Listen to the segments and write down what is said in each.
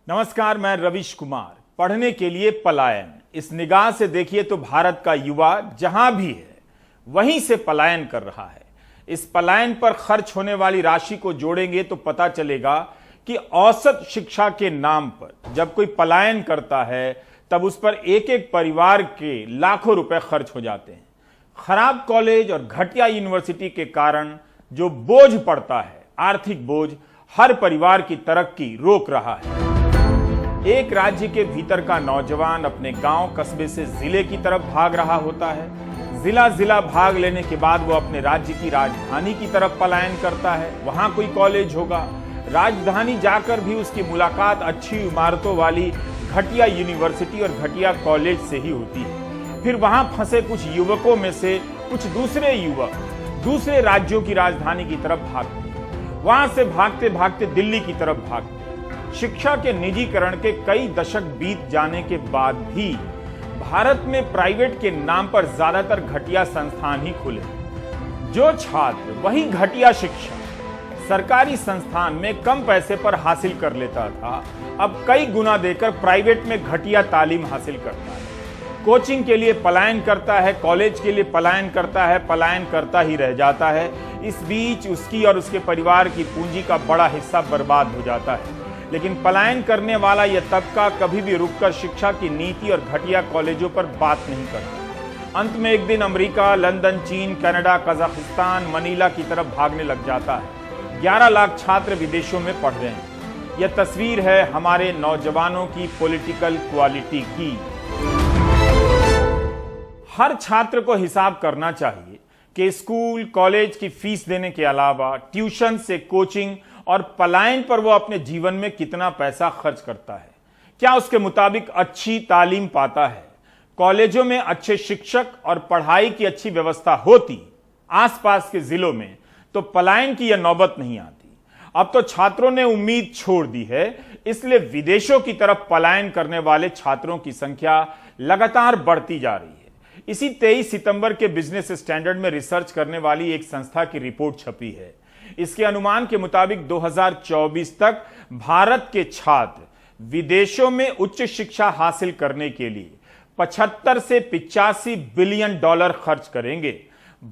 नमस्कार, मैं रविश कुमार। पढ़ने के लिए पलायन, इस निगाह से देखिए तो भारत का युवा जहां भी है वहीं से पलायन कर रहा है। इस पलायन पर खर्च होने वाली राशि को जोड़ेंगे तो पता चलेगा कि औसत शिक्षा के नाम पर जब कोई पलायन करता है तब उस पर एक एक परिवार के लाखों रुपए खर्च हो जाते हैं। खराब कॉलेज और घटिया यूनिवर्सिटी के कारण जो बोझ पड़ता है, आर्थिक बोझ, हर परिवार की तरक्की रोक रहा है। एक राज्य के भीतर का नौजवान अपने गांव कस्बे से जिले की तरफ भाग रहा होता है। जिला जिला भाग लेने के बाद वो अपने राज्य की राजधानी की तरफ पलायन करता है। वहां कोई कॉलेज होगा, राजधानी जाकर भी उसकी मुलाकात अच्छी इमारतों वाली घटिया यूनिवर्सिटी और घटिया कॉलेज से ही होती है। फिर वहां फंसे कुछ युवकों में से कुछ दूसरे युवक दूसरे राज्यों की राजधानी की तरफ भागते हैं। वहां से भागते भागते दिल्ली की तरफ भागते हैं। शिक्षा के निजीकरण के कई दशक बीत जाने के बाद भी भारत में प्राइवेट के नाम पर ज्यादातर घटिया संस्थान ही खुले। जो छात्र वही घटिया शिक्षा सरकारी संस्थान में कम पैसे पर हासिल कर लेता था, अब कई गुना देकर प्राइवेट में घटिया तालीम हासिल करता है। कोचिंग के लिए पलायन करता है, कॉलेज के लिए पलायन करता है, पलायन करता ही रह जाता है। इस बीच उसकी और उसके परिवार की पूंजी का बड़ा हिस्सा बर्बाद हो जाता है। लेकिन पलायन करने वाला यह तबका कभी भी रुककर शिक्षा की नीति और घटिया कॉलेजों पर बात नहीं करता। अंत में एक दिन अमेरिका, लंदन, चीन, कनाडा, कजाकिस्तान, मनीला की तरफ भागने लग जाता है। 11 लाख छात्र विदेशों में पढ़ रहे हैं। यह तस्वीर है हमारे नौजवानों की पॉलिटिकल क्वालिटी की। हर छात्र को हिसाब करना चाहिए कि स्कूल, कॉलेज की फीस देने के अलावा ट्यूशन से कोचिंग और पलायन पर वो अपने जीवन में कितना पैसा खर्च करता है। क्या उसके मुताबिक अच्छी तालीम पाता है? कॉलेजों में अच्छे शिक्षक और पढ़ाई की अच्छी व्यवस्था होती आसपास के जिलों में तो पलायन की यह नौबत नहीं आती। अब तो छात्रों ने उम्मीद छोड़ दी है, इसलिए विदेशों की तरफ पलायन करने वाले छात्रों की संख्या लगातार बढ़ती जा रही है। इसी 23 सितंबर के बिजनेस स्टैंडर्ड में रिसर्च करने वाली एक संस्था की रिपोर्ट छपी है। इसके अनुमान के मुताबिक 2024 तक भारत के छात्र विदेशों में उच्च शिक्षा हासिल करने के लिए 75 से 85 बिलियन डॉलर खर्च करेंगे।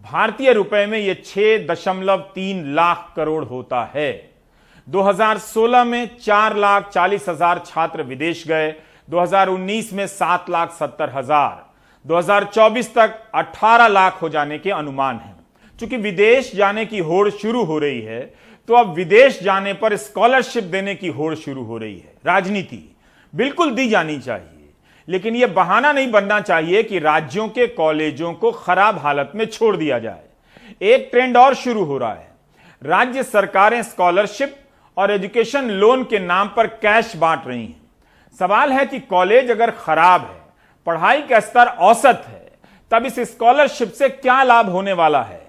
भारतीय रुपए में यह 6.3 लाख करोड़ होता है। 2016 में 4,40,000 छात्र विदेश गए, 2019 में 7,70,000, 2024 तक 18 लाख हो जाने के अनुमान है। चूंकि विदेश जाने की होड़ शुरू हो रही है तो अब विदेश जाने पर स्कॉलरशिप देने की होड़ शुरू हो रही है। राजनीति बिल्कुल दी जानी चाहिए, लेकिन यह बहाना नहीं बनना चाहिए कि राज्यों के कॉलेजों को खराब हालत में छोड़ दिया जाए। एक ट्रेंड और शुरू हो रहा है। राज्य सरकारें स्कॉलरशिप और एजुकेशन लोन के नाम पर कैश बांट रही हैं। सवाल है कि कॉलेज अगर खराब है, पढ़ाई का स्तर औसत है, तब इस स्कॉलरशिप से क्या लाभ होने वाला है?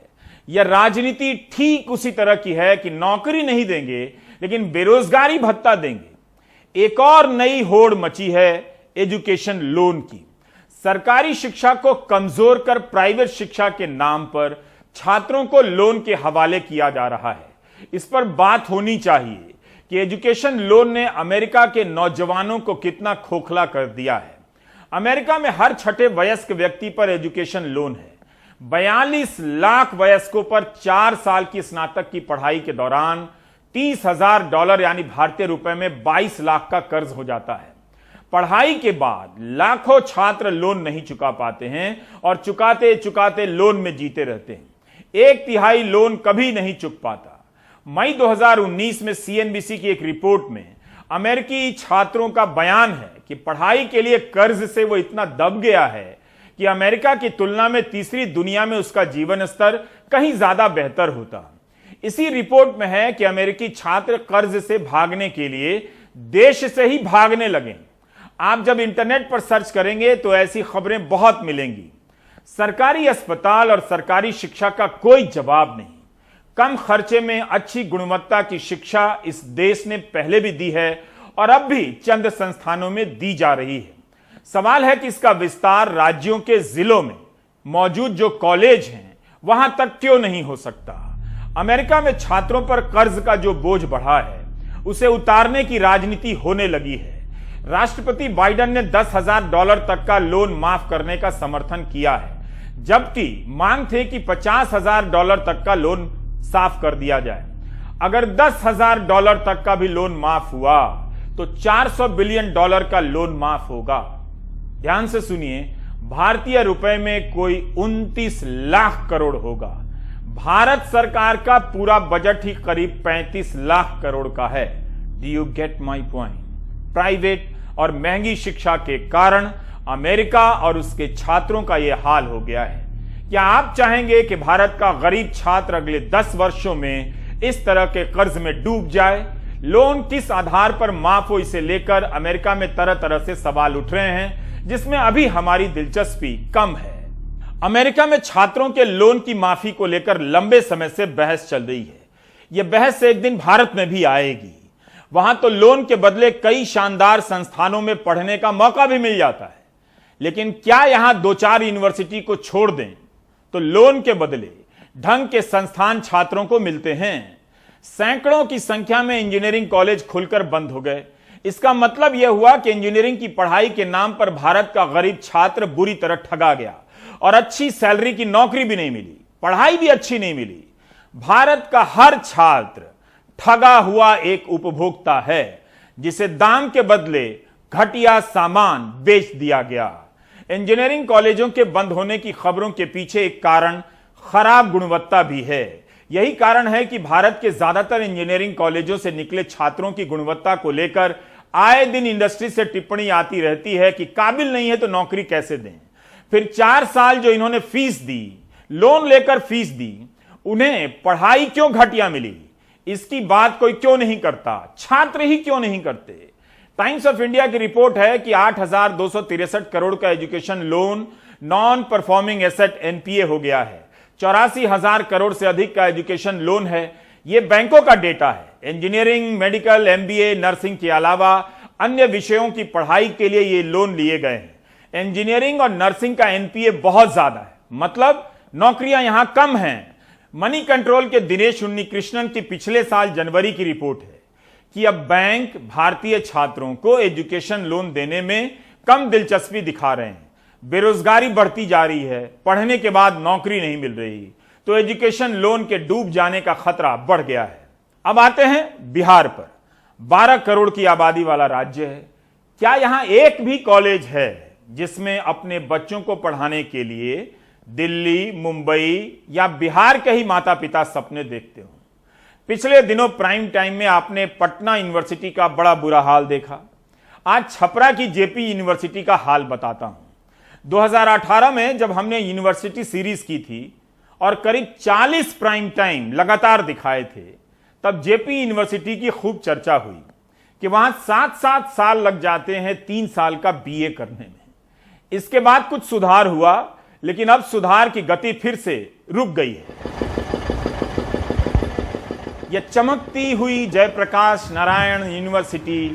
यह राजनीति ठीक उसी तरह की है कि नौकरी नहीं देंगे लेकिन बेरोजगारी भत्ता देंगे। एक और नई होड़ मची है एजुकेशन लोन की। सरकारी शिक्षा को कमजोर कर प्राइवेट शिक्षा के नाम पर छात्रों को लोन के हवाले किया जा रहा है। इस पर बात होनी चाहिए कि एजुकेशन लोन ने अमेरिका के नौजवानों को कितना खोखला कर दिया है। अमेरिका में हर छठे वयस्क व्यक्ति पर एजुकेशन लोन है। 42 लाख वयस्कों पर 4 साल की स्नातक की पढ़ाई के दौरान $30,000 यानी भारतीय रुपए में 22 लाख का कर्ज हो जाता है। पढ़ाई के बाद लाखों छात्र लोन नहीं चुका पाते हैं और चुकाते चुकाते लोन में जीते रहते हैं। 1/3 लोन कभी नहीं चुक पाता। मई 2019 में CNBC की एक रिपोर्ट में अमेरिकी छात्रों का बयान है कि पढ़ाई के लिए कर्ज से वो इतना दब गया है कि अमेरिका की तुलना में तीसरी दुनिया में उसका जीवन स्तर कहीं ज्यादा बेहतर होता। इसी रिपोर्ट में है कि अमेरिकी छात्र कर्ज से भागने के लिए देश से ही भागने लगे। आप जब इंटरनेट पर सर्च करेंगे तो ऐसी खबरें बहुत मिलेंगी। सरकारी अस्पताल और सरकारी शिक्षा का कोई जवाब नहीं। कम खर्चे में अच्छी गुणवत्ता की शिक्षा इस देश ने पहले भी दी है और अब भी चंद संस्थानों में दी जा रही है। सवाल है कि इसका विस्तार राज्यों के जिलों में मौजूद जो कॉलेज हैं वहां तक क्यों नहीं हो सकता? अमेरिका में छात्रों पर कर्ज का जो बोझ बढ़ा है उसे उतारने की राजनीति होने लगी है। राष्ट्रपति बाइडेन ने $10,000 तक का लोन माफ करने का समर्थन किया है, जबकि मांग थे कि $50,000 तक का लोन साफ कर दिया जाए। अगर $10,000 तक का भी लोन माफ हुआ तो $400 बिलियन का लोन माफ होगा। ध्यान से सुनिए, भारतीय रुपए में कोई 29 लाख करोड़ होगा। भारत सरकार का पूरा बजट ही करीब 35 लाख करोड़ का है। Do you get my point? Private और महंगी शिक्षा के कारण अमेरिका और उसके छात्रों का यह हाल हो गया है। क्या आप चाहेंगे कि भारत का गरीब छात्र अगले 10 वर्षों में इस तरह के कर्ज में डूब जाए? लोन किस आधार पर माफ हो, इसे लेकर अमेरिका में तरह तरह से सवाल उठ रहे हैं, जिसमें अभी हमारी दिलचस्पी कम है। अमेरिका में छात्रों के लोन की माफी को लेकर लंबे समय से बहस चल रही है। यह बहस एक दिन भारत में भी आएगी। वहां तो लोन के बदले कई शानदार संस्थानों में पढ़ने का मौका भी मिल जाता है, लेकिन क्या यहां 2-4 यूनिवर्सिटी को छोड़ दें तो लोन के बदले ढंग के संस्थान छात्रों को मिलते हैं? सैकड़ों की संख्या में इंजीनियरिंग कॉलेज खुलकर बंद हो गए। इसका मतलब यह हुआ कि इंजीनियरिंग की पढ़ाई के नाम पर भारत का गरीब छात्र बुरी तरह ठगा गया और अच्छी सैलरी की नौकरी भी नहीं मिली, पढ़ाई भी अच्छी नहीं मिली। भारत का हर छात्र ठगा हुआ एक उपभोक्ता है, जिसे दाम के बदले घटिया सामान बेच दिया गया। इंजीनियरिंग कॉलेजों के बंद होने की खबरों के पीछे एक कारण खराब गुणवत्ता भी है। यही कारण है कि भारत के ज्यादातर इंजीनियरिंग कॉलेजों से निकले छात्रों की गुणवत्ता को लेकर आए दिन इंडस्ट्री से टिप्पणी आती रहती है कि काबिल नहीं है तो नौकरी कैसे दें। फिर 4 साल जो इन्होंने फीस दी, लोन लेकर फीस दी, उन्हें पढ़ाई क्यों घटिया मिली, इसकी बात कोई क्यों नहीं करता? छात्र ही क्यों नहीं करते? टाइम्स ऑफ इंडिया की रिपोर्ट है कि 8,263 करोड़ का education loan non performing asset NPA हो गया है। 84,000 करोड़ से अधिक का एजुकेशन लोन है। यह बैंकों का डेटा है। इंजीनियरिंग, मेडिकल, एमबीए, नर्सिंग के अलावा अन्य विषयों की पढ़ाई के लिए ये लोन लिए गए हैं। इंजीनियरिंग और नर्सिंग का एनपीए बहुत ज्यादा है, मतलब नौकरियां यहां कम हैं। मनी कंट्रोल के दिनेश उन्नीकृष्णन की पिछले साल जनवरी की रिपोर्ट है कि अब बैंक भारतीय छात्रों को एजुकेशन लोन देने में कम दिलचस्पी दिखा रहे हैं। बेरोजगारी बढ़ती जा रही है, पढ़ने के बाद नौकरी नहीं मिल रही, तो एजुकेशन लोन के डूब जाने का खतरा बढ़ गया है। अब आते हैं बिहार पर। 12 करोड़ की आबादी वाला राज्य है। क्या यहां एक भी कॉलेज है जिसमें अपने बच्चों को पढ़ाने के लिए दिल्ली, मुंबई या बिहार के ही माता पिता सपने देखते हो? पिछले दिनों प्राइम टाइम में आपने पटना यूनिवर्सिटी का बड़ा बुरा हाल देखा। आज छपरा की जेपी यूनिवर्सिटी का हाल बताता हूं। 2018 में जब हमने यूनिवर्सिटी सीरीज की थी और करीब 40 प्राइम टाइम लगातार दिखाए थे, तब जेपी यूनिवर्सिटी की खूब चर्चा हुई कि वहां 7-7 साल लग जाते हैं 3 साल का बीए करने में। इसके बाद कुछ सुधार हुआ, लेकिन अब सुधार की गति फिर से रुक गई है। यह चमकती हुई जयप्रकाश नारायण यूनिवर्सिटी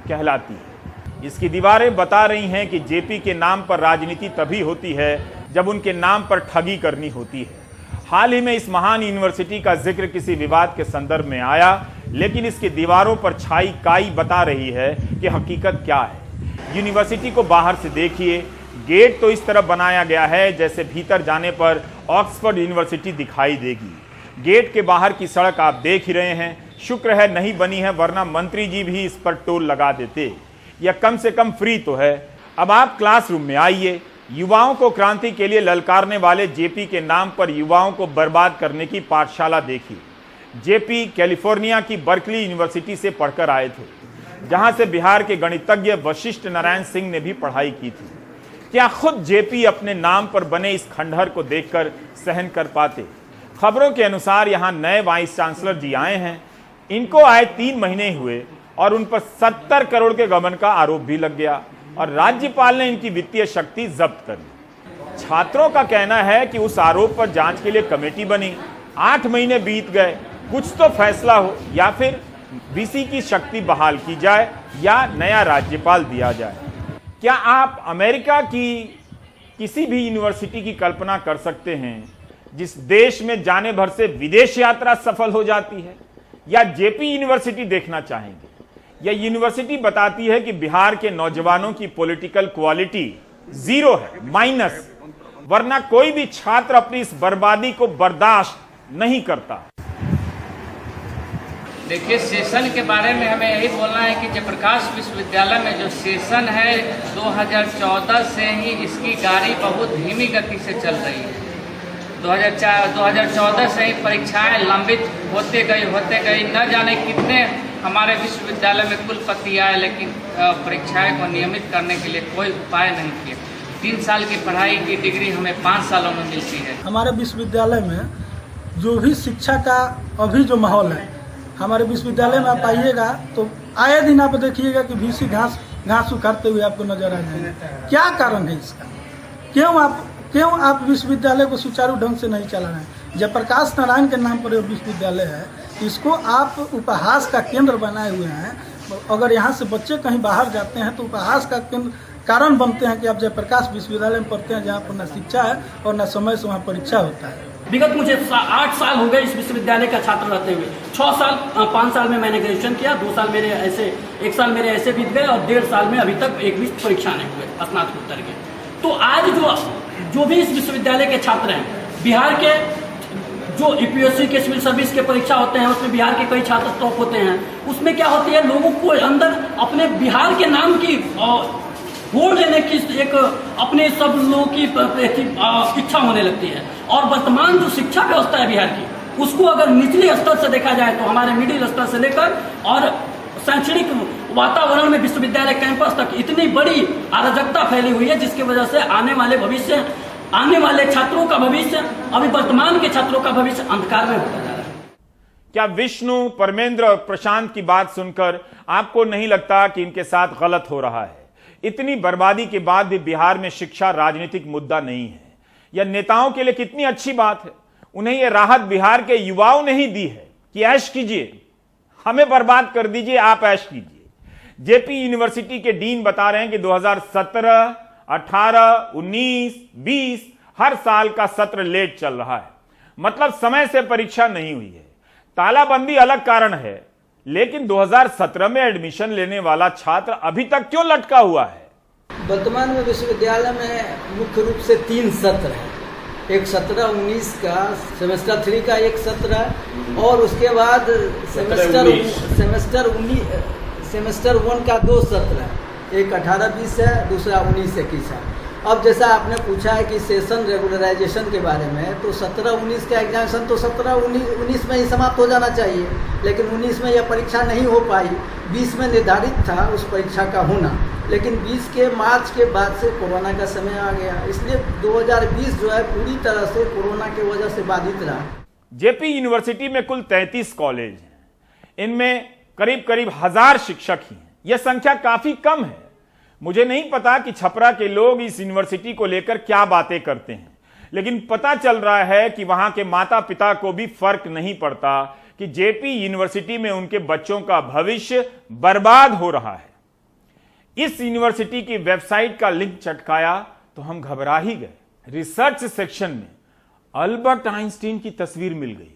कहलाती है। इसकी दीवारें बता रही हैं कि जेपी के नाम पर राजनीति तभी होती है जब उनके नाम पर ठगी करनी होती है। हाल ही में इस महान यूनिवर्सिटी का जिक्र किसी विवाद के संदर्भ में आया, लेकिन इसकी दीवारों पर छाई काई बता रही है कि हकीकत क्या है। यूनिवर्सिटी को बाहर से देखिए। गेट तो इस तरह बनाया गया है जैसे भीतर जाने पर ऑक्सफोर्ड यूनिवर्सिटी दिखाई देगी। गेट के बाहर की सड़क आप देख ही रहे हैं। शुक्र है नहीं बनी है, वरना मंत्री जी भी इस पर टोल लगा देते। यह कम से कम फ्री तो है। अब आप क्लासरूम में आइए। युवाओं को क्रांति के लिए ललकारने वाले जेपी के नाम पर युवाओं को बर्बाद करने की पाठशाला देखिए। जेपी कैलिफोर्निया की बर्कली यूनिवर्सिटी से पढ़कर आए थे, जहां से बिहार के गणितज्ञ वशिष्ठ नारायण सिंह ने भी पढ़ाई की थी। क्या खुद जेपी अपने नाम पर बने इस खंडहर को देखकर सहन कर पाते? खबरों के अनुसार यहां नए वाइस चांसलर जी आए हैं। इनको आए 3 महीने हुए और उन पर 70 करोड़ के गबन का आरोप भी लग गया और राज्यपाल ने इनकी वित्तीय शक्ति जब्त कर ली। छात्रों का कहना है कि उस आरोप पर जांच के लिए कमेटी बनी, 8 महीने बीत गए, कुछ तो फैसला हो, या फिर वीसी की शक्ति बहाल की जाए या नया राज्यपाल दिया जाए। क्या आप अमेरिका की किसी भी यूनिवर्सिटी की कल्पना कर सकते हैं जिस देश में जाने भर से विदेश यात्रा सफल हो जाती है? या जेपी यूनिवर्सिटी देखना चाहेंगे? यह यूनिवर्सिटी बताती है कि बिहार के नौजवानों की पॉलिटिकल क्वालिटी 0 है, माइनस, वरना कोई भी छात्र अपनी इस बर्बादी को बर्दाश्त नहीं करता। देखिए, सेशन के बारे में हमें यही बोलना है कि जयप्रकाश विश्वविद्यालय में जो सेशन है 2014 से ही इसकी गाड़ी बहुत धीमी गति से चल रही है। 2014 से ही परीक्षाएं लंबित होते गई, न जाने कितने हमारे विश्वविद्यालय में कुलपति आए, लेकिन परीक्षाएं को नियमित करने के लिए कोई उपाय नहीं किए। 3 साल की पढ़ाई की डिग्री हमें 5 सालों में मिलती है। हमारे विश्वविद्यालय में जो भी शिक्षा का अभी जो माहौल है, हमारे विश्वविद्यालय में आप आइएगा तो आए दिन आप देखिएगा कि VC घास उखाड़ते हुए आपको नजर आ जाएंगे। क्या कारण है इसका? क्यों आप विश्वविद्यालय को सुचारू ढंग से नहीं चला रहे हैं? जयप्रकाश नारायण के नाम पर विश्वविद्यालय है, इसको आप उपहास का केंद्र बनाए हुए हैं। अगर यहाँ से बच्चे कहीं बाहर जाते हैं तो उपहास का केंद्र कारण बनते हैं कि आप जयप्रकाश विश्वविद्यालय में पढ़ते हैं, जहाँ पर न शिक्षा है और न समय से वहाँ परीक्षा होता है। विगत मुझे 8 साल हो गए इस विश्वविद्यालय का छात्र रहते हुए। 5 साल में मैंने ग्रेजुएशन किया, 2 साल मेरे ऐसे, 1 साल मेरे ऐसे बीत गए और 1.5 साल में अभी तक एक भी परीक्षा नहीं हुए स्नातकोत्तर के। तो आज जो भी इस विश्वविद्यालय के छात्र हैं, बिहार के जो UPSC के सिविल सर्विस के परीक्षा होते हैं उसमें बिहार के कई छात्र टॉप होते हैं। उसमें क्या होती है, लोगों को अंदर अपने बिहार के नाम की वोट देने की एक अपने सब लोगों की इच्छा होने लगती है। और वर्तमान जो शिक्षा व्यवस्था है बिहार की, उसको अगर निचले स्तर से देखा जाए तो हमारे मिडिल स्तर से लेकर और शैक्षणिक वातावरण में विश्वविद्यालय कैंपस तक इतनी बड़ी अराजकता फैली हुई है, जिसकी वजह से आने वाले छात्रों का भविष्य, अभी वर्तमान के छात्रों का भविष्य अंधकार में होता जा रहा है। क्या विष्णु, परमेंद्र और प्रशांत की बात सुनकर आपको नहीं लगता कि इनके साथ गलत हो रहा है? इतनी बर्बादी के बाद भी बिहार में शिक्षा राजनीतिक मुद्दा नहीं है। यह नेताओं के लिए कितनी अच्छी बात है। उन्हें यह राहत बिहार के युवाओं ने ही दी है कि ऐश कीजिए, हमें बर्बाद कर दीजिए, आप ऐश कीजिए। जेपी यूनिवर्सिटी के डीन बता रहे हैं कि 2017, 18, 19, 20 हर साल का सत्र लेट चल रहा है, मतलब समय से परीक्षा नहीं हुई है। तालाबंदी अलग कारण है, लेकिन 2017 में एडमिशन लेने वाला छात्र अभी तक क्यों लटका हुआ है? वर्तमान में विश्वविद्यालय में मुख्य रूप से 3 सत्र हैं। एक 17-19 का सेमेस्टर 3 का एक सत्र है, और उसके बाद सेमेस्टर 1 का 2 सत्र है। एक 18-20 है, दूसरा 19-21 है। अब जैसा आपने पूछा है कि सेशन रेगुलराइजेशन के बारे में, तो 17-19 का एग्जामिनेशन तो 17-19 में ही समाप्त हो जाना चाहिए, लेकिन 19 में यह परीक्षा नहीं हो पाई। 20 में निर्धारित था उस परीक्षा का होना, लेकिन 20 के मार्च के बाद से कोरोना का समय आ गया, इसलिए 2020 जो है पूरी तरह से कोरोना की वजह से बाधित रहा। जेपी यूनिवर्सिटी में कुल 33 कॉलेज हैं, इनमें करीब 1000 शिक्षक ही हैं। यह संख्या काफी कम है। मुझे नहीं पता कि छपरा के लोग इस यूनिवर्सिटी को लेकर क्या बातें करते हैं, लेकिन पता चल रहा है कि वहां के माता पिता को भी फर्क नहीं पड़ता कि जेपी यूनिवर्सिटी में उनके बच्चों का भविष्य बर्बाद हो रहा है। इस यूनिवर्सिटी की वेबसाइट का लिंक चटकाया तो हम घबरा ही गए। रिसर्च सेक्शन में अल्बर्ट आइंस्टीन की तस्वीर मिल गई।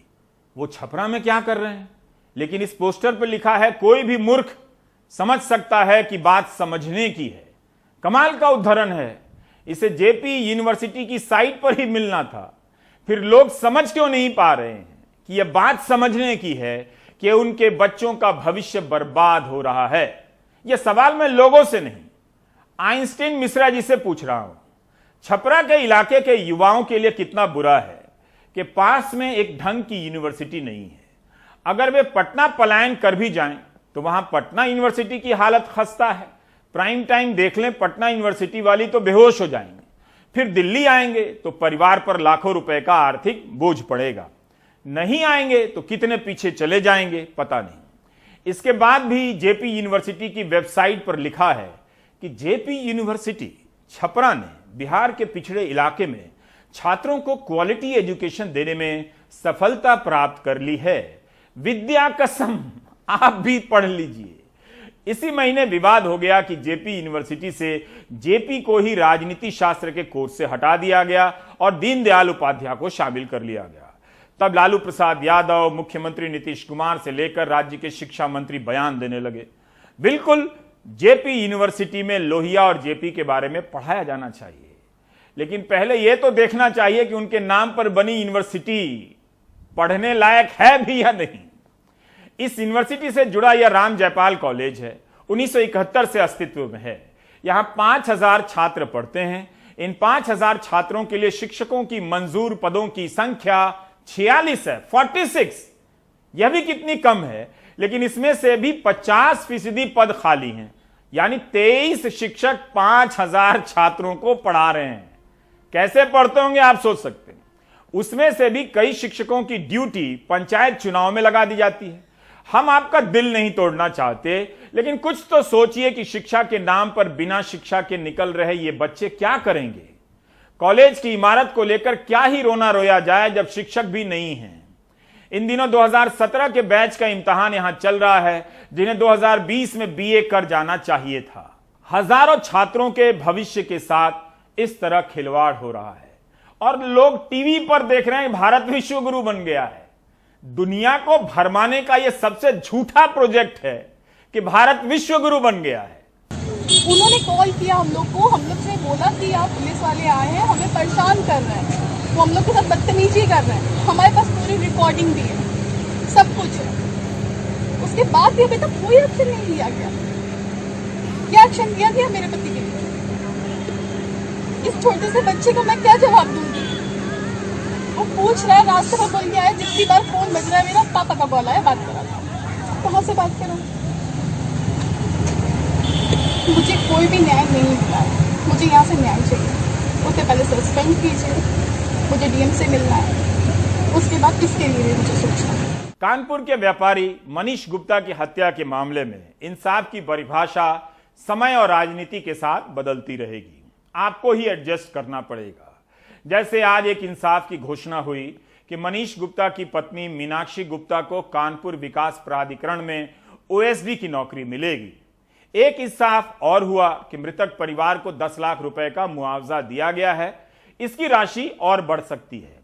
वो छपरा में क्या कर रहे हैं? लेकिन इस पोस्टर पर लिखा है, कोई भी मूर्ख समझ सकता है कि बात समझने की है। कमाल का उदाहरण है। इसे जेपी यूनिवर्सिटी की साइट पर ही मिलना था। फिर लोग समझ क्यों नहीं पा रहे हैं कि यह बात समझने की है कि उनके बच्चों का भविष्य बर्बाद हो रहा है? यह सवाल मैं लोगों से नहीं, आइंस्टीन मिश्रा जी से पूछ रहा हूं। छपरा के इलाके के युवाओं के लिए कितना बुरा है कि पास में एक ढंग की यूनिवर्सिटी नहीं है। अगर वे पटना पलायन कर भी जाएं तो वहां पटना यूनिवर्सिटी की हालत खस्ता है। प्राइम टाइम देख लें, पटना यूनिवर्सिटी वाली तो बेहोश हो जाएंगे। फिर दिल्ली आएंगे तो परिवार पर लाखों रुपए का आर्थिक बोझ पड़ेगा। नहीं आएंगे तो कितने पीछे चले जाएंगे पता नहीं। इसके बाद भी जेपी यूनिवर्सिटी की वेबसाइट पर लिखा है कि जेपी यूनिवर्सिटी छपरा ने बिहार के पिछड़े इलाके में छात्रों को क्वालिटी एजुकेशन देने में सफलता प्राप्त कर ली है। विद्या कसम, आप भी पढ़ लीजिए। इसी महीने विवाद हो गया कि जेपी यूनिवर्सिटी से जेपी को ही राजनीति शास्त्र के कोर्स से हटा दिया गया और दीनदयाल उपाध्याय को शामिल कर लिया गया। तब लालू प्रसाद यादव, मुख्यमंत्री नीतीश कुमार से लेकर राज्य के शिक्षा मंत्री बयान देने लगे। बिल्कुल जेपी यूनिवर्सिटी में लोहिया और जेपी के बारे में पढ़ाया जाना चाहिए, लेकिन पहले यह तो देखना चाहिए कि उनके नाम पर बनी यूनिवर्सिटी पढ़ने लायक है भी या नहीं। इस यूनिवर्सिटी से जुड़ा यह राम जयपाल कॉलेज है, 1971 से अस्तित्व में है। यहां 5000 छात्र पढ़ते हैं। इन 5000 छात्रों के लिए शिक्षकों की मंजूर पदों की संख्या 46 है, 46। यह भी कितनी कम है, लेकिन इसमें से भी 50% पद खाली हैं, यानी 23 शिक्षक 5000 छात्रों को पढ़ा रहे हैं। कैसे पढ़ते होंगे आप सोच सकते हैं। उसमें से भी कई शिक्षकों की ड्यूटी पंचायत चुनाव में लगा दी जाती है। हम आपका दिल नहीं तोड़ना चाहते, लेकिन कुछ तो सोचिए कि शिक्षा के नाम पर बिना शिक्षा के निकल रहे ये बच्चे क्या करेंगे। कॉलेज की इमारत को लेकर क्या ही रोना रोया जाए जब शिक्षक भी नहीं हैं। इन दिनों 2017 के बैच का इम्तिहान यहां चल रहा है, जिन्हें 2020 में बीए कर जाना चाहिए था। हजारों छात्रों के भविष्य के साथ इस तरह खिलवाड़ हो रहा है और लोग टीवी पर देख रहे हैं भारत विश्व गुरु बन गया है। दुनिया को भरमाने का यह सबसे झूठा प्रोजेक्ट है कि भारत विश्व गुरु बन गया है। उन्होंने कॉल किया हम लोग से बोला कि आप पुलिस वाले आए हैं, हमें परेशान कर रहे हैं, वो हम लोग के साथ बदतमीजी कर रहे हैं। हमारे पास पूरी रिकॉर्डिंग भी है, सब कुछ है। उसके बाद भी अभी तक कोई एक्शन नहीं लिया गया। क्या एक्शन लिया गया मेरे पति के लिए? इस छोटे से बच्चे को मैं क्या जवाब दूंगी? वो पूछ रहा है, रास्ते पर बोल गया है, जितनी बार फोन बज रहा है मेरा पापा का कॉल आया, बात करा था। कहाँ से बात करूँ? मुझे कोई भी न्याय नहीं मिला है। मुझे यहाँ से न्याय चाहिए। उससे पहले सस्पेंड कीजिए, मुझे डीएम से मिलना है, उसके बाद किसके लिए भी मुझे सोचना है। कानपुर के व्यापारी मनीष गुप्ता की हत्या के मामले में इंसाफ की परिभाषा समय और राजनीति के साथ बदलती रहेगी। आपको ही एडजस्ट करना पड़ेगा। जैसे आज एक इंसाफ की घोषणा हुई कि मनीष गुप्ता की पत्नी मीनाक्षी गुप्ता को कानपुर विकास प्राधिकरण में ओएसडी की नौकरी मिलेगी। एक इंसाफ और हुआ कि मृतक परिवार को 10 लाख रुपए का मुआवजा दिया गया है। इसकी राशि और बढ़ सकती है।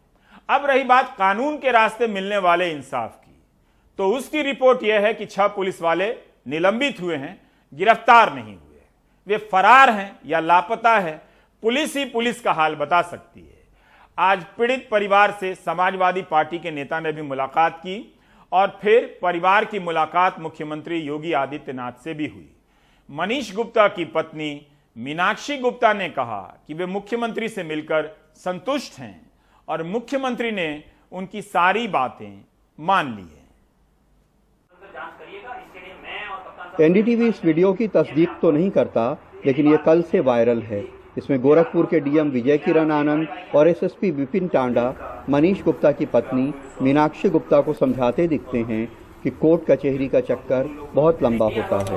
अब रही बात कानून के रास्ते मिलने वाले इंसाफ की, तो उसकी रिपोर्ट यह है कि 6 पुलिस वाले निलंबित हुए हैं, गिरफ्तार नहीं हुए। वे फरार हैं या लापता है, पुलिस ही पुलिस का हाल बता सकती है। आज पीड़ित परिवार से समाजवादी पार्टी के नेता ने भी मुलाकात की और फिर परिवार की मुलाकात मुख्यमंत्री योगी आदित्यनाथ से भी हुई। मनीष गुप्ता की पत्नी मीनाक्षी गुप्ता ने कहा कि वे मुख्यमंत्री से मिलकर संतुष्ट हैं और मुख्यमंत्री ने उनकी सारी बातें मान ली हैं। एनडीटीवी इस वीडियो की तस्दीक तो नहीं करता, लेकिन ये कल से वायरल है। इसमें गोरखपुर के डीएम विजय किरण आनंद और एसएसपी विपिन टांडा मनीष गुप्ता की पत्नी मीनाक्षी गुप्ता को समझाते दिखते हैं कि कोर्ट कचहरी का चक्कर बहुत लंबा होता है।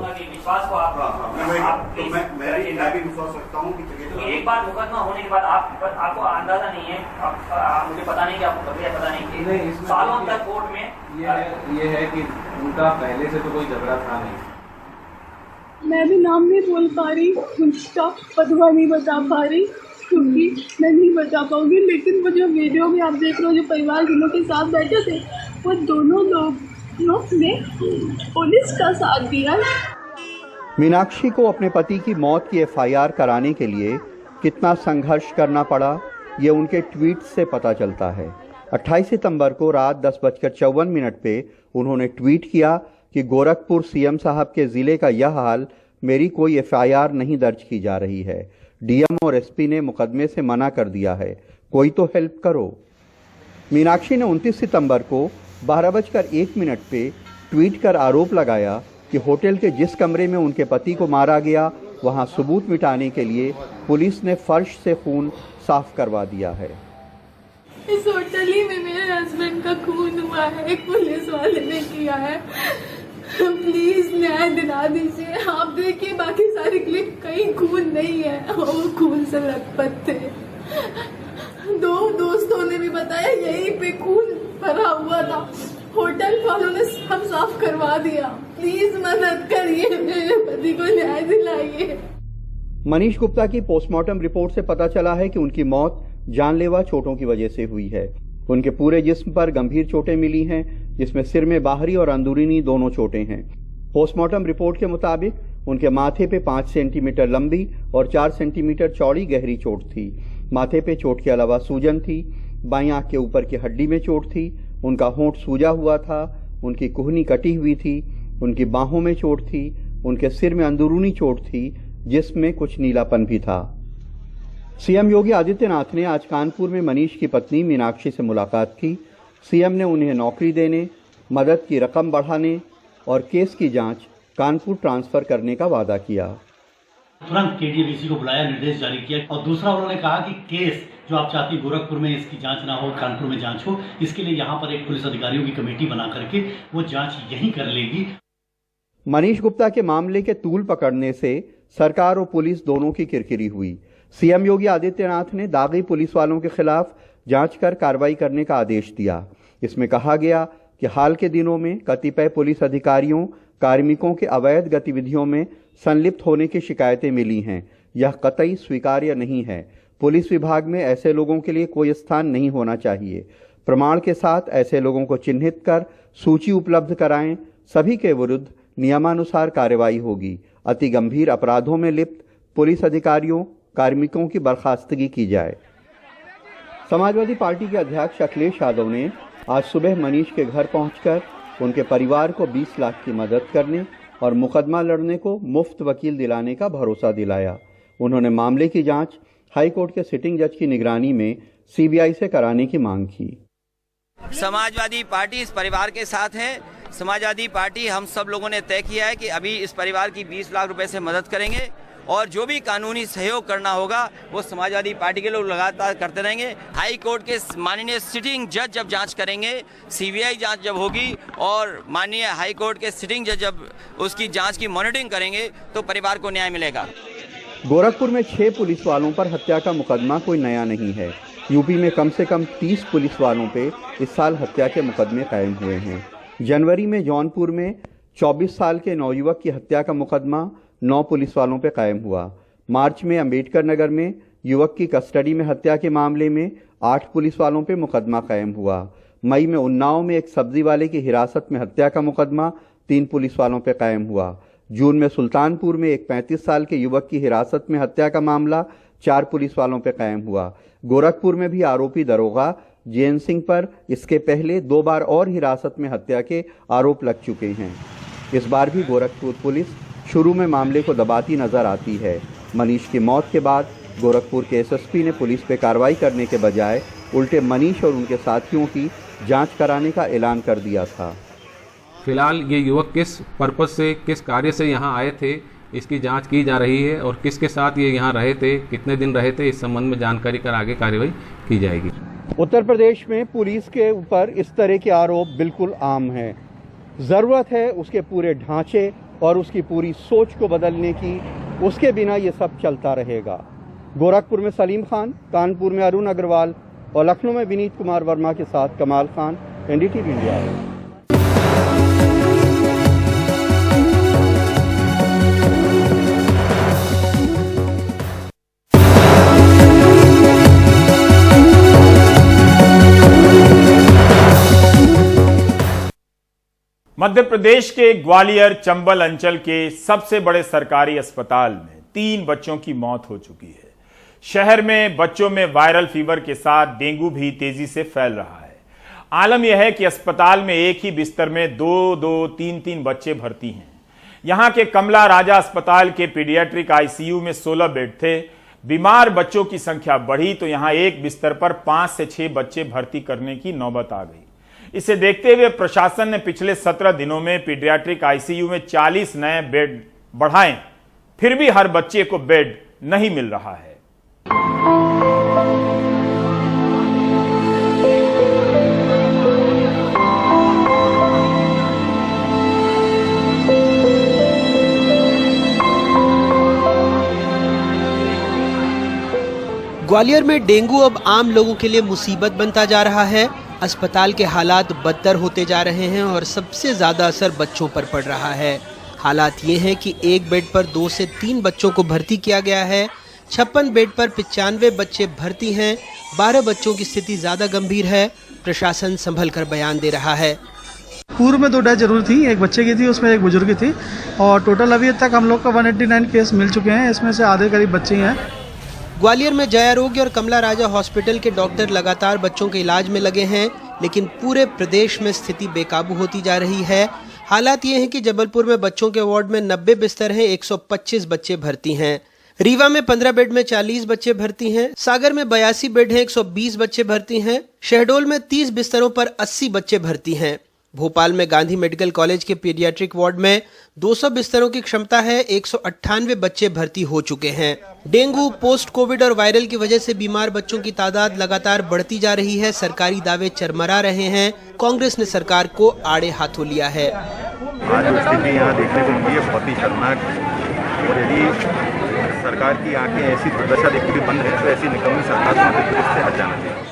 एक बार मुकदमा होने के बाद आपको अंदाजा नहीं है, मुझे पता नहीं कि आपको प्रक्रिया पता नहीं कि सालों तक कोर्ट में ये है कि उनका पहले से तो कोई झगड़ा था नहीं। मैं भी नाम नहीं बोल पा रही, उसका पदवा नहीं बता पा रही क्योंकि मैं नहीं बता पाऊंगी। लेकिन वो जो वीडियो में आप देख रहे हो, जो परिवार जिनों के साथ बैठे थे, वो दोनों लोग ने पुलिस का साथ दिया। मीनाक्षी को अपने पति की मौत की एफआईआर कराने के लिए कितना संघर्ष करना पड़ा, ये उनके ट्वीट से पता चलता है। 28 सितंबर को रात 10:54 पे उन्होंने ट्वीट किया कि गोरखपुर सीएम साहब के जिले का यह हाल, मेरी कोई एफआईआर नहीं दर्ज की जा रही है। डीएम और एसपी ने मुकदमे से मना कर दिया है, कोई तो हेल्प करो। मीनाक्षी ने 29 सितंबर को 12:01 पे ट्वीट कर आरोप लगाया कि होटल के जिस कमरे में उनके पति को मारा गया, वहां सबूत मिटाने के लिए पुलिस ने फर्श से खून साफ करवा दिया है। इस होटल ही में मेरे हस्बैंड का खून हुआ है, एक पुलिस वाले ने किया है। प्लीज न्याय दिला दीजिए। आप देखिए बाकी सारे क्लिप, कहीं खून नहीं है, वो खून से लथपथ थे। 2 दोस्तों ने भी बताया यहीं पे खून भरा हुआ था। होटल वालों ने सब साफ करवा दिया। प्लीज मदद करिए, मेरे पति को न्याय दिलाइए। मनीष गुप्ता की पोस्टमार्टम रिपोर्ट से पता चला है कि उनकी मौत जानलेवा चोटों की वजह से हुई है। उनके पूरे जिस्म पर गंभीर चोटें मिली हैं, जिसमें सिर में बाहरी और अंदरूनी दोनों चोटें हैं। पोस्टमार्टम रिपोर्ट के मुताबिक उनके माथे पे 5 सेंटीमीटर लंबी और 4 सेंटीमीटर चौड़ी गहरी चोट थी। माथे पे चोट के अलावा सूजन थी, बाईं आंख के ऊपर की हड्डी में चोट थी, उनका होंठ सूजा हुआ था, उनकी कुहनी कटी हुई थी, उनकी बाहों में चोट थी, उनके सिर में अंदरूनी चोट थी जिसमें कुछ नीलापन भी था। सीएम योगी आदित्यनाथ ने आज कानपुर में मनीष की पत्नी मीनाक्षी से मुलाकात की। सीएम ने उन्हें नौकरी देने, मदद की रकम बढ़ाने और केस की जांच कानपुर ट्रांसफर करने का वादा किया। तुरंत केडीवीसी को बुलाया, निर्देश जारी किया और दूसरा उन्होंने कहा कि केस जो आप चाहती गोरखपुर में इसकी जांच ना हो, कानपुर में जांच हो, इसके लिए यहाँ पर एक पुलिस अधिकारियों की कमेटी बना करके वो जांच यहीं कर लेगी। मनीष गुप्ता के मामले के तूल पकड़ने से सरकार और पुलिस दोनों की किरकिरी हुई। सीएम योगी आदित्यनाथ ने दागी पुलिस वालों के खिलाफ जांच कर कार्रवाई करने का आदेश दिया। इसमें कहा गया कि हाल के दिनों में कतिपय पुलिस अधिकारियों, कार्मिकों के अवैध गतिविधियों में संलिप्त होने की शिकायतें मिली हैं। यह कतई स्वीकार्य नहीं है। पुलिस विभाग में ऐसे लोगों के लिए कोई स्थान नहीं होना चाहिए। प्रमाण के साथ ऐसे लोगों को चिन्हित कर सूची उपलब्ध कराएं। सभी के विरुद्ध नियमानुसार कार्रवाई होगी। अति गंभीर अपराधों में लिप्त पुलिस अधिकारियों, कार्मिकों की बर्खास्तगी की जाए। समाजवादी पार्टी के अध्यक्ष अखिलेश यादव ने आज सुबह मनीष के घर पहुंचकर उनके परिवार को 20 लाख की मदद करने और मुकदमा लड़ने को मुफ्त वकील दिलाने का भरोसा दिलाया। उन्होंने मामले की जांच हाई कोर्ट के सिटिंग जज की निगरानी में सीबीआई से कराने की मांग की। समाजवादी पार्टी इस परिवार के साथ है। समाजवादी पार्टी हम सब लोगों ने तय किया है कि अभी इस परिवार की 20 लाख रुपए से मदद करेंगे और जो भी कानूनी सहयोग करना होगा वो समाजवादी पार्टी के लोग लगातार करते रहेंगे। हाई कोर्ट के माननीय सिटिंग जज जब जांच करेंगे, सीबीआई जांच जब होगी और माननीय हाई कोर्ट के सिटिंग जज जब उसकी जांच की मॉनिटरिंग करेंगे तो परिवार को न्याय मिलेगा। गोरखपुर में 6 पुलिस वालों पर हत्या का मुकदमा कोई नया नहीं है। यूपी में कम से कम 30 पुलिस वालों पे इस साल हत्या के मुकदमे कायम हुए हैं। जनवरी में जौनपुर में 24 साल के नौयुवक की हत्या का मुकदमा 9 पुलिस वालों पर कायम हुआ। मार्च में अंबेडकर नगर में युवक की कस्टडी में हत्या के मामले में 8 पुलिस वालों पर मुकदमा कायम हुआ। मई में उन्नाव में एक सब्जी वाले की हिरासत में हत्या का मुकदमा 3 पुलिस वालों पर कायम हुआ। जून में सुल्तानपुर में एक 35 साल के युवक की हिरासत में हत्या का मामला 4 पुलिस वालों पर कायम हुआ। गोरखपुर में भी आरोपी दरोगा जैन सिंह पर इसके पहले 2 बार और हिरासत में हत्या के आरोप लग चुके हैं। इस बार भी गोरखपुर पुलिस शुरू में मामले को दबाती नजर आती है। मनीष की मौत के बाद गोरखपुर के एसएसपी ने पुलिस पे कार्रवाई करने के बजाय उल्टे मनीष और उनके साथियों की जांच कराने का ऐलान कर दिया था। फिलहाल ये युवक किस पर्पस से, किस कार्य से यहाँ आए थे, इसकी जांच की जा रही है और किसके साथ ये यहाँ रहे थे, कितने दिन रहे थे, इस संबंध में जानकारी कर आगे कार्रवाई की जाएगी। उत्तर प्रदेश में पुलिस के ऊपर इस तरह के आरोप बिल्कुल आम है। जरूरत है उसके पूरे ढांचे और उसकी पूरी सोच को बदलने की। उसके बिना ये सब चलता रहेगा। गोरखपुर में सलीम खान, कानपुर में अरुण अग्रवाल और लखनऊ में विनीत कुमार वर्मा के साथ कमाल खान, एनडीटीवी इंडिया। मध्य प्रदेश के ग्वालियर चंबल अंचल के सबसे बड़े सरकारी अस्पताल में 3 बच्चों की मौत हो चुकी है। शहर में बच्चों में वायरल फीवर के साथ डेंगू भी तेजी से फैल रहा है। आलम यह है कि अस्पताल में एक ही बिस्तर में 2-2, 3-3 बच्चे भर्ती हैं। यहां के कमला राजा अस्पताल के पीडियाट्रिक आईसीयू में 16 बेड थे। बीमार बच्चों की संख्या बढ़ी तो यहां एक बिस्तर पर 5 से 6 बच्चे भर्ती करने की नौबत आ गई। इसे देखते हुए प्रशासन ने पिछले 17 दिनों में पीडियाट्रिक आईसीयू में 40 नए बेड बढ़ाए, फिर भी हर बच्चे को बेड नहीं मिल रहा है। ग्वालियर में डेंगू अब आम लोगों के लिए मुसीबत बनता जा रहा है। अस्पताल के हालात बदतर होते जा रहे हैं और सबसे ज्यादा असर बच्चों पर पड़ रहा है। हालात ये हैं कि एक बेड पर 2 से 3 बच्चों को भर्ती किया गया है। 56 बेड पर 95 बच्चे भर्ती हैं। 12 बच्चों की स्थिति ज्यादा गंभीर है। प्रशासन संभल कर बयान दे रहा है। पूर्व में 2 डेथ जरूर थी, एक बच्चे की थी, उसमें एक बुजुर्ग की थी, और टोटल अभी तक हम लोग का 189 केस मिल चुके हैं, इसमें से आधे करीब बच्चे हैं। ग्वालियर में जय आरोग्य और कमला राजा हॉस्पिटल के डॉक्टर लगातार बच्चों के इलाज में लगे हैं, लेकिन पूरे प्रदेश में स्थिति बेकाबू होती जा रही है। हालात ये हैं कि जबलपुर में बच्चों के वार्ड में 90 बिस्तर हैं, 125 बच्चे भर्ती हैं। रीवा में 15 बेड में 40 बच्चे भर्ती हैं। सागर में 82 बेड हैं, 120 बच्चे भर्ती हैं। शहडोल में 30 बिस्तरों पर 80 बच्चे भर्ती हैं। भोपाल में गांधी मेडिकल कॉलेज के पीडियाट्रिक वार्ड में 200 बिस्तरों की क्षमता है, 198 बच्चे भर्ती हो चुके हैं। डेंगू, पोस्ट कोविड और वायरल की वजह से बीमार बच्चों की तादाद लगातार बढ़ती जा रही है। सरकारी दावे चरमरा रहे हैं। कांग्रेस ने सरकार को आड़े हाथों लिया है। आज स्थिति यहाँ देखने को मिली है बहुत ही शर्मनाक, और यदि सरकार की आंखें ऐसी दुर्दशा देखते हुए बंद है तो ऐसी निकम्मी सरकार को मध्य प्रदेश से हट जाना चाहिए।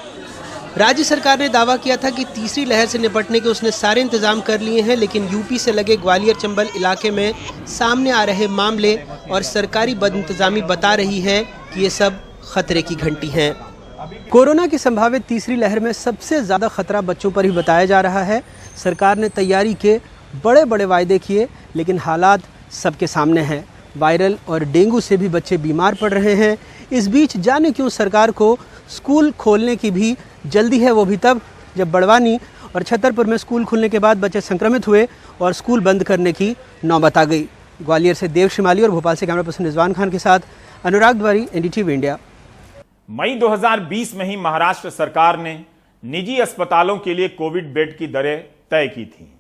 राज्य सरकार ने दावा किया था कि तीसरी लहर से निपटने के उसने सारे इंतजाम कर लिए हैं, लेकिन यूपी से लगे ग्वालियर चंबल इलाके में सामने आ रहे मामले और सरकारी बदइंतजामी बता रही है कि ये सब खतरे की घंटी हैं। कोरोना की संभावित तीसरी लहर में सबसे ज़्यादा खतरा बच्चों पर ही बताया जा रहा है। सरकार ने तैयारी के बड़े बड़े वायदे किए, लेकिन हालात सबके सामने हैं। वायरल और डेंगू से भी बच्चे बीमार पड़ रहे हैं। इस बीच जाने क्यों सरकार को स्कूल खोलने की भी जल्दी है, वो भी तब जब बड़वानी और छतरपुर में स्कूल खुलने के बाद बच्चे संक्रमित हुए और स्कूल बंद करने की नौबत आ गई। ग्वालियर से देव शिमाली और भोपाल से कैमरा पर्सन रिजवान खान के साथ अनुराग द्वारी, NDTV इंडिया। मई 2020 में ही महाराष्ट्र सरकार ने निजी अस्पतालों के लिए कोविड बेड की दरें तय की थी।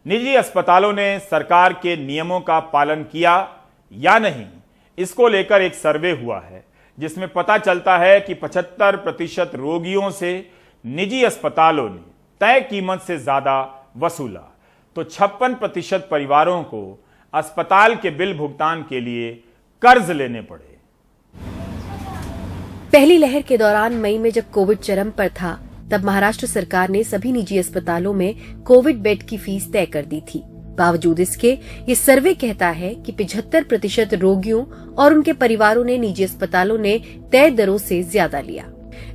निजी अस्पतालों ने सरकार के नियमों का पालन किया या नहीं, इसको लेकर एक सर्वे हुआ है, जिसमें पता चलता है कि 75% रोगियों से निजी अस्पतालों ने तय कीमत से ज्यादा वसूला, तो 56% परिवारों को अस्पताल के बिल भुगतान के लिए कर्ज लेने पड़े। पहली लहर के दौरान मई में जब कोविड चरम पर था, तब महाराष्ट्र सरकार ने सभी निजी अस्पतालों में कोविड बेड की फीस तय कर दी थी। बावजूद इसके ये सर्वे कहता है कि 75% रोगियों और उनके परिवारों ने निजी अस्पतालों ने तय दरों से ज्यादा लिया।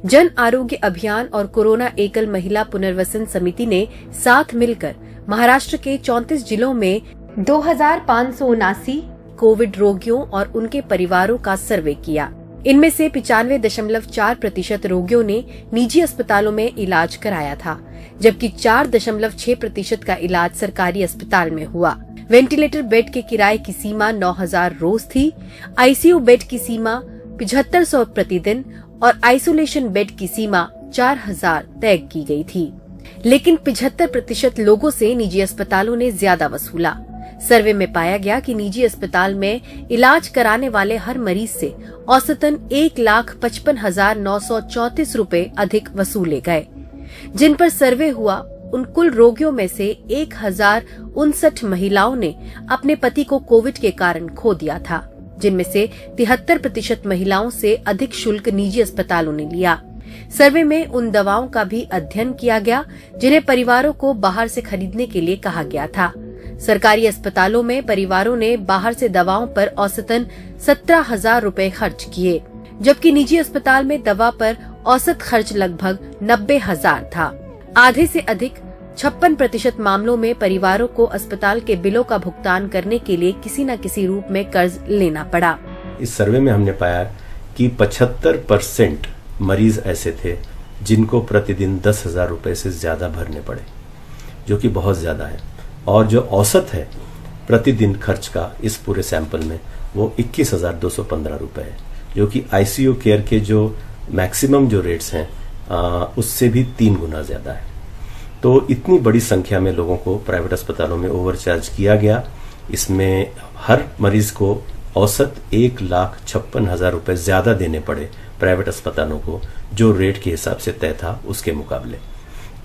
जन आरोग्य अभियान और कोरोना एकल महिला पुनर्वसन समिति ने साथ मिलकर महाराष्ट्र के 34 जिलों में 2579 कोविड रोगियों और उनके परिवारों का सर्वे किया। इनमें से 95.4% रोगियों ने निजी अस्पतालों में इलाज कराया था, जबकि 4.6% का इलाज सरकारी अस्पताल में हुआ। वेंटिलेटर बेड के किराए की सीमा 9000 रोज थी। आईसीयू बेड की सीमा 7500 प्रतिदिन और आइसोलेशन बेड की सीमा 4000 तय की गई थी। लेकिन 75% लोगों से निजी अस्पतालों ने ज्यादा वसूला। सर्वे में पाया गया कि निजी अस्पताल में इलाज कराने वाले हर मरीज से औसतन 1,55,934 रूपए अधिक वसूले गए। जिन पर सर्वे हुआ उन कुल रोगियों में से 1059 महिलाओं ने अपने पति को कोविड के कारण खो दिया था, जिनमें से 73% महिलाओं से अधिक शुल्क निजी अस्पतालों ने लिया। सर्वे में उन दवाओं का भी अध्ययन किया गया जिन्हें परिवारों को बाहर से खरीदने के लिए कहा गया था। सरकारी अस्पतालों में परिवारों ने बाहर से दवाओं पर औसतन 17,000 रूपए खर्च किए, जबकि निजी अस्पताल में दवा पर औसत खर्च लगभग 90,000 था। आधे से अधिक 56% मामलों में परिवारों को अस्पताल के बिलों का भुगतान करने के लिए किसी न किसी रूप में कर्ज लेना पड़ा। इस सर्वे में हमने पाया कि 75% मरीज ऐसे थे जिनको प्रतिदिन 10,000 रुपए से ज्यादा भरने पड़े, जो कि बहुत ज्यादा है। और जो औसत है प्रतिदिन खर्च का इस पूरे सैंपल में वो 21,215 रुपए है, जो कि आईसीयू केयर के जो मैक्सिमम जो रेट्स हैं उससे भी 3 गुना ज्यादा है। तो इतनी बड़ी संख्या में लोगों को प्राइवेट अस्पतालों में ओवरचार्ज किया गया। इसमें हर मरीज को औसत 1,56,000 रुपए ज्यादा देने पड़े प्राइवेट अस्पतालों को, जो रेट के हिसाब से तय था उसके मुकाबले।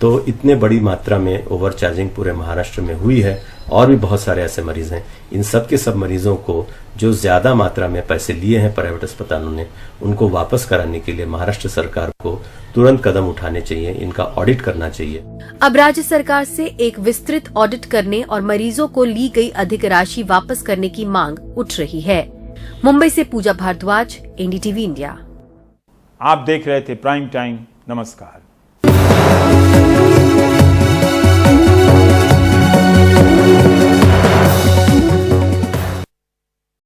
तो इतने बड़ी मात्रा में ओवरचार्जिंग पूरे महाराष्ट्र में हुई है। और भी बहुत सारे ऐसे मरीज हैं। इन सब के सब मरीजों को जो ज्यादा मात्रा में पैसे लिए हैं प्राइवेट अस्पतालों ने, उनको वापस कराने के लिए महाराष्ट्र सरकार को तुरंत कदम उठाने चाहिए, इनका ऑडिट करना चाहिए। अब राज्य सरकार से एक विस्तृत ऑडिट करने और मरीजों को ली गई अधिक राशि वापस करने की मांग उठ रही है। मुंबई से पूजा भारद्वाज, NDTV इंडिया। आप देख रहे थे प्राइम टाइम। नमस्कार।